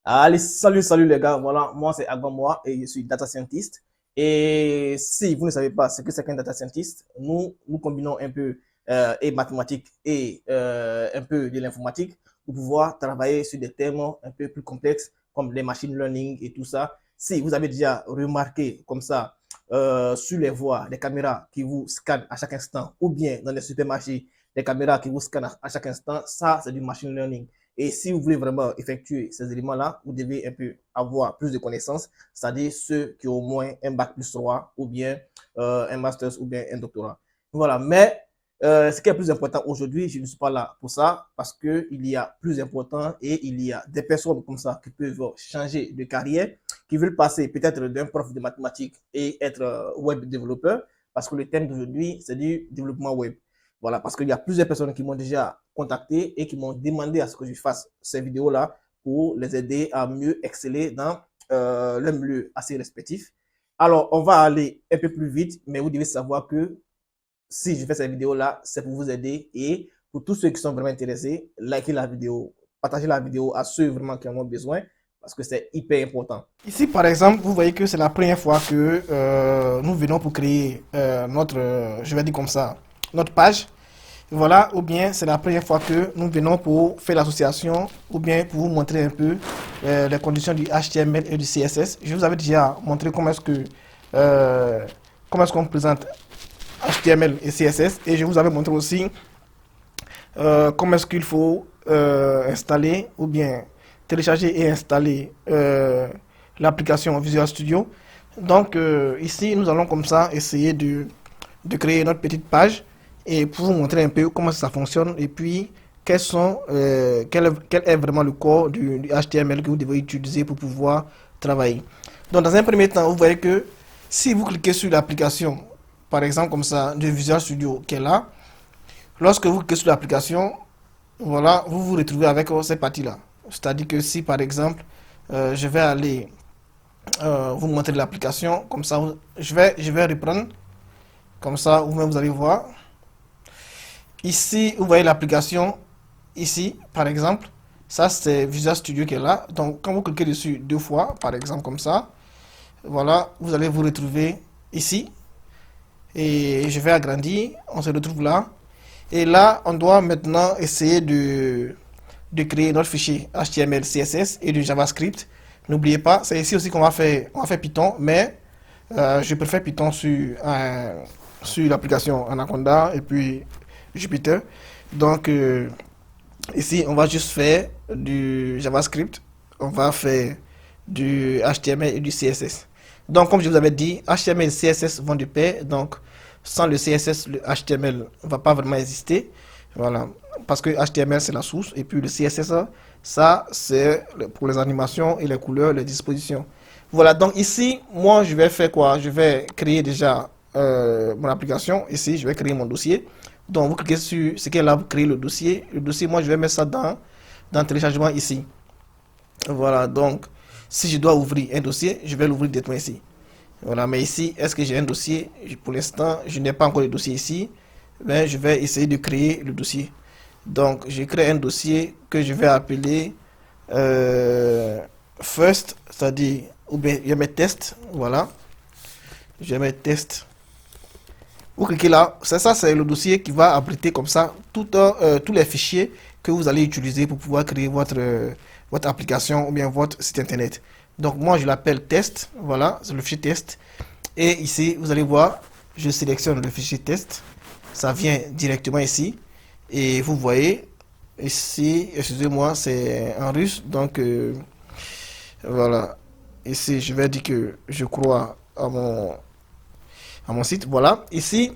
Allez, salut les gars. Voilà, moi c'est Agbamoa et je suis data scientist. Et si vous ne savez pas ce que c'est qu'un data scientist, nous combinons un peu et mathématiques et un peu de l'informatique pour pouvoir travailler sur des thèmes un peu plus complexes comme les machine learning et tout ça. Si vous avez déjà remarqué comme ça sur les voies des caméras qui vous scannent à chaque instant ou bien dans les supermarchés des caméras qui vous scannent à chaque instant, ça c'est du machine learning. Et si vous voulez vraiment effectuer ces éléments-là, vous devez un peu avoir plus de connaissances, c'est-à-dire ceux qui ont au moins un bac plus 3 ou bien un master ou bien un doctorat. Voilà, mais ce qui est plus important aujourd'hui, je ne suis pas là pour ça parce qu'il y a plus important et il y a des personnes comme ça qui peuvent changer de carrière, qui veulent passer peut-être d'un prof de mathématiques et être web développeur parce que le thème d'aujourd'hui, c'est du développement web. Voilà, parce qu'il y a plusieurs personnes qui m'ont déjà contacté et qui m'ont demandé à ce que je fasse ces vidéos-là pour les aider à mieux exceller dans leur milieu assez respectif. Alors, on va aller un peu plus vite, mais vous devez savoir que si je fais cette vidéo-là, c'est pour vous aider et pour tous ceux qui sont vraiment intéressés, likez la vidéo, partagez la vidéo à ceux vraiment qui en ont besoin parce que c'est hyper important. Ici, par exemple, vous voyez que c'est la première fois que nous venons pour créer notre, je vais dire comme ça, notre page. Voilà, ou bien c'est la première fois que nous venons pour faire l'association, ou bien pour vous montrer un peu les conditions du HTML et du CSS. Je vous avais déjà montré comment est-ce qu'on présente HTML et CSS, et je vous avais montré aussi comment est-ce qu'il faut installer ou bien télécharger et installer l'application Visual Studio. Donc ici, nous allons comme ça essayer de créer notre petite page et pour vous montrer un peu comment ça fonctionne et puis quel est vraiment le corps du HTML que vous devez utiliser pour pouvoir travailler. Donc dans un premier temps, vous voyez que si vous cliquez sur l'application, par exemple comme ça, de Visual Studio qui est là, lorsque vous cliquez sur l'application, voilà, vous vous retrouvez avec cette partie-là. C'est-à-dire que si par exemple, je vais aller vous montrer l'application, comme ça, je vais reprendre, comme ça, vous-même vous allez voir. Ici, vous voyez l'application, ici, par exemple, ça c'est Visual Studio qui est là. Donc, quand vous cliquez dessus deux fois, par exemple, comme ça, voilà, vous allez vous retrouver ici. Et je vais agrandir, on se retrouve là. Et là, on doit maintenant essayer de créer notre fichier HTML, CSS et du JavaScript. N'oubliez pas, c'est ici aussi on va faire Python, mais je préfère Python sur l'application Anaconda et puis Jupyter. Donc ici, on va juste faire du JavaScript, on va faire du HTML et du CSS. Donc comme je vous avais dit, HTML et CSS vont de pair. Donc sans le CSS, le HTML ne va pas vraiment exister. Voilà. Parce que HTML c'est la source et puis le CSS, ça c'est pour les animations et les couleurs, les dispositions. Voilà, donc ici, moi je vais faire quoi? Je vais créer déjà mon application. Ici, je vais créer mon dossier. Donc vous cliquez sur ce qui est là, vous créez le dossier. Le dossier, moi je vais mettre ça dans téléchargement ici. Voilà, donc si je dois ouvrir un dossier, je vais l'ouvrir directement ici. Voilà, mais ici, est-ce que j'ai un dossier? Pour l'instant, je n'ai pas encore de dossier ici. Mais je vais essayer de créer le dossier. Donc, je crée un dossier que je vais appeler first, c'est-à-dire, ou bien, je vais mettre test, voilà. Je vais mettre test. Vous cliquez là, c'est ça, c'est le dossier qui va abriter comme ça tous les fichiers que vous allez utiliser pour pouvoir créer votre application ou bien votre site internet. Donc, moi, je l'appelle test, voilà, c'est le fichier test. Et ici, vous allez voir, je sélectionne le fichier test. Ça vient directement ici. Et vous voyez, ici, excusez-moi, c'est en russe. Donc, voilà. Ici, je vais dire que je crois à mon site. Voilà. Ici,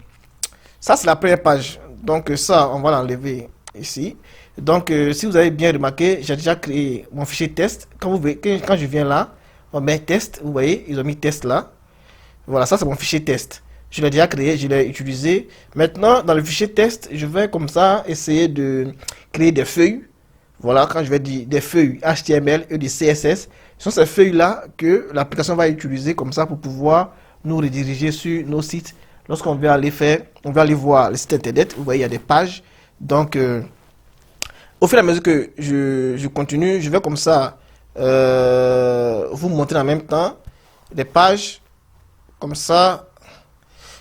ça, c'est la première page. Donc, ça, on va l'enlever ici. Donc, si vous avez bien remarqué, j'ai déjà créé mon fichier test. Quand je viens là, on met test. Vous voyez, ils ont mis test là. Voilà, ça c'est mon fichier test. Je l'ai déjà créé, je l'ai utilisé. Maintenant, dans le fichier test, je vais comme ça essayer de créer des feuilles. Voilà, quand je vais dire des feuilles HTML et du CSS, ce sont ces feuilles-là que l'application va utiliser comme ça pour pouvoir nous rediriger sur nos sites. Lorsqu'on va aller faire, on va aller voir le site internet, vous voyez, il y a des pages. Donc, au fur et à mesure que je continue, je vais comme ça vous montrer en même temps des pages comme ça.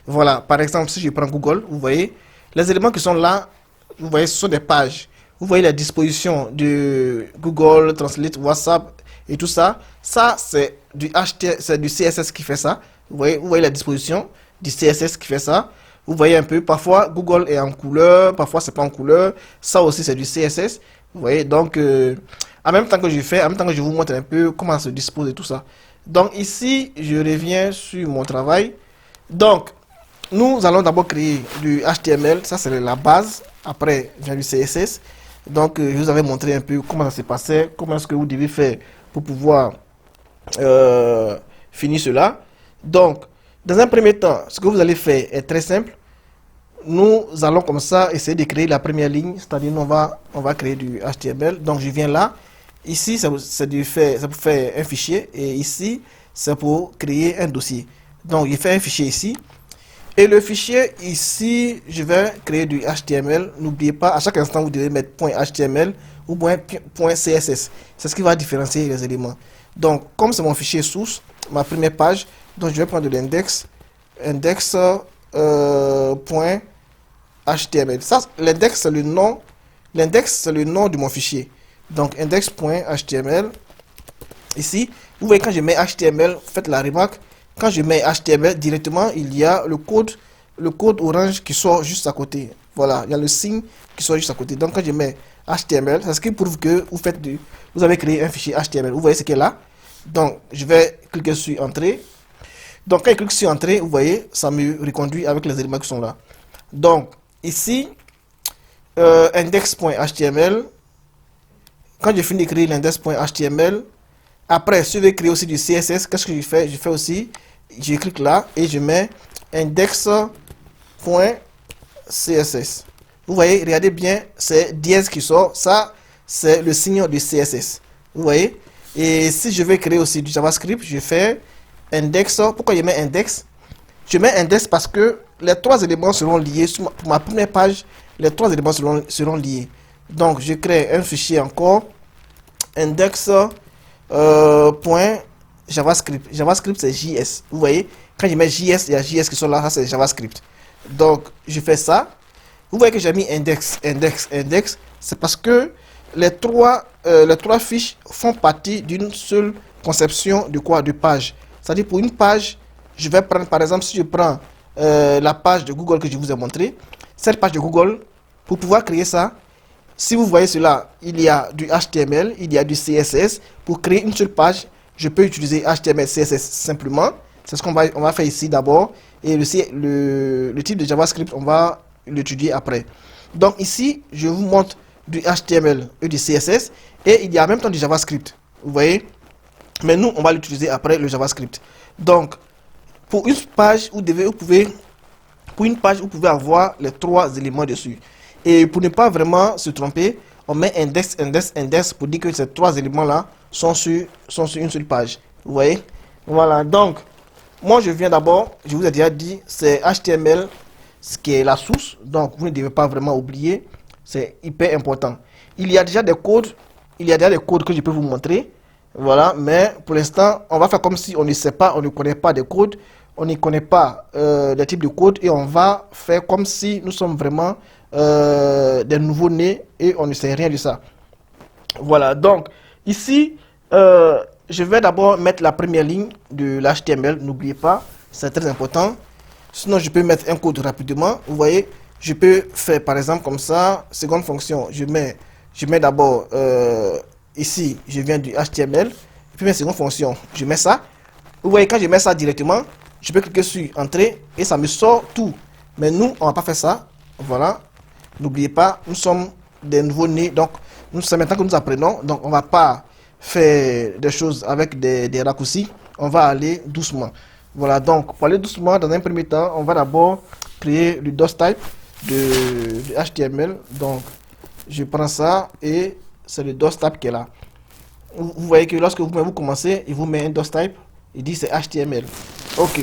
Voilà, par exemple, si je prends Google, vous voyez, les éléments qui sont là, vous voyez, ce sont des pages. Vous voyez la disposition de Google Translate, WhatsApp et tout ça. Ça, c'est du HTML, c'est du CSS qui fait ça. Vous voyez la disposition du CSS qui fait ça. Vous voyez un peu, parfois Google est en couleur, parfois c'est pas en couleur. Ça aussi, c'est du CSS. Vous voyez, donc, en même temps que je fais, en même temps que je vous montre un peu comment se dispose et tout ça. Donc, ici, je reviens sur mon travail. Donc, nous allons d'abord créer du HTML, ça c'est la base, après vient du CSS. Donc je vous avais montré un peu comment ça s'est passé, comment est-ce que vous devez faire pour pouvoir finir cela. Donc, dans un premier temps, ce que vous allez faire est très simple. Nous allons comme ça essayer de créer la première ligne, c'est-à-dire on va créer du HTML. Donc je viens là, ici c'est pour faire un fichier et ici c'est pour créer un dossier. Donc je fais un fichier ici. Et le fichier ici, je vais créer du HTML. N'oubliez pas, à chaque instant, vous devez mettre .html ou .css. C'est ce qui va différencier les éléments. Donc, comme c'est mon fichier source, ma première page, donc je vais prendre de l'index, index.html. Ça, l'index, c'est le nom de mon fichier. Donc, index.html. Ici, vous voyez quand je mets HTML, faites la remarque. Quand je mets HTML directement, il y a le code orange qui sort juste à côté. Voilà, il y a le signe qui sort juste à côté. Donc quand je mets HTML, c'est ce qui prouve que vous avez créé un fichier HTML. Vous voyez ce qu'il y a là. Donc je vais cliquer sur Entrée. Donc quand je clique sur Entrée, vous voyez, ça me reconduit avec les éléments qui sont là. Donc ici, index.html. Quand je finis d'écrire l'index.html, après, si je veux créer aussi du CSS, qu'est-ce que je fais? Je fais aussi, je clique là et je mets index.css. Vous voyez, regardez bien, c'est dièse qui sort. Ça, c'est le signe du CSS. Vous voyez? Et si je veux créer aussi du JavaScript, je fais index. Pourquoi je mets index? Je mets index parce que les trois éléments seront liés. Pour ma première page, les trois éléments seront liés. Donc, je crée un fichier encore. Index. JavaScript. JavaScript, c'est JS. Vous voyez, quand je mets JS, il y a JS qui sont là, ça c'est JavaScript. Donc, je fais ça. Vous voyez que j'ai mis index, index, index. C'est parce que les trois fiches font partie d'une seule conception de quoi? De page. C'est-à-dire, pour une page, je vais prendre, par exemple, si je prends la page de Google que je vous ai montré, cette page de Google, pour pouvoir créer ça, si vous voyez cela, il y a du HTML, il y a du CSS. Pour créer une seule page, je peux utiliser HTML, CSS simplement. C'est ce qu'on va faire ici d'abord. Et le type de JavaScript, on va l'étudier après. Donc ici, je vous montre du HTML et du CSS. Et il y a en même temps du JavaScript. Vous voyez? Mais nous, on va l'utiliser après le JavaScript. Donc, pour une page, vous pouvez avoir les trois éléments dessus. Et pour ne pas vraiment se tromper, on met index, index, index pour dire que ces trois éléments-là sont sur une seule page. Vous voyez? Voilà, donc, moi je viens d'abord, je vous ai déjà dit, c'est HTML, ce qui est la source. Donc, vous ne devez pas vraiment oublier, c'est hyper important. Il y a déjà des codes, que je peux vous montrer. Voilà, mais pour l'instant, on va faire comme si on ne sait pas, on ne connaît pas des codes, on ne connaît pas des types de codes et on va faire comme si nous sommes vraiment des nouveaux-nés et on ne sait rien de ça. Voilà, donc ici, je vais d'abord mettre la première ligne de l'HTML, n'oubliez pas, c'est très important. Sinon, je peux mettre un code rapidement. Vous voyez, je peux faire par exemple comme ça, seconde fonction, je mets d'abord ici, je viens du HTML, puis ma seconde fonction, je mets ça. Vous voyez, quand je mets ça directement, je peux cliquer sur Entrée et ça me sort tout. Mais nous, on va pas faire ça. Voilà. N'oubliez pas, nous sommes des nouveaux-nés. Donc, c'est maintenant que nous apprenons. Donc, on va pas faire des choses avec des raccourcis. On va aller doucement. Voilà. Donc, pour aller doucement, dans un premier temps, on va d'abord créer le DOS-type de HTML. Donc, je prends ça et c'est le DOS-type qui est là. Vous voyez que lorsque vous commencez, il vous met un DOS-type. Il dit c'est HTML. Ok.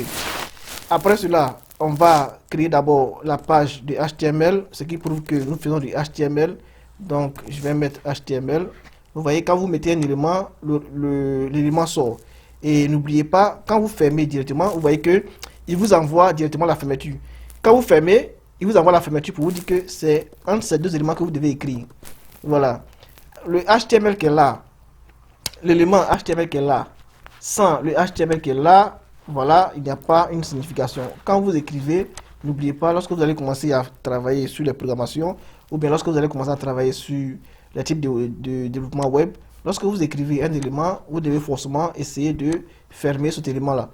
Après cela, on va créer d'abord la page de HTML, ce qui prouve que nous faisons du HTML. Donc, je vais mettre HTML. Vous voyez, quand vous mettez un élément, l'élément sort. Et n'oubliez pas, quand vous fermez directement, vous voyez que il vous envoie directement la fermeture. Quand vous fermez, il vous envoie la fermeture pour vous dire que c'est entre ces deux éléments que vous devez écrire. Voilà. Le HTML qui est là, l'élément HTML qui est là, sans le HTML qui est là, voilà, il n'y a pas une signification. Quand vous écrivez, n'oubliez pas, lorsque vous allez commencer à travailler sur les programmations, ou bien lorsque vous allez commencer à travailler sur les types de développement web, lorsque vous écrivez un élément, vous devez forcément essayer de fermer cet élément-là.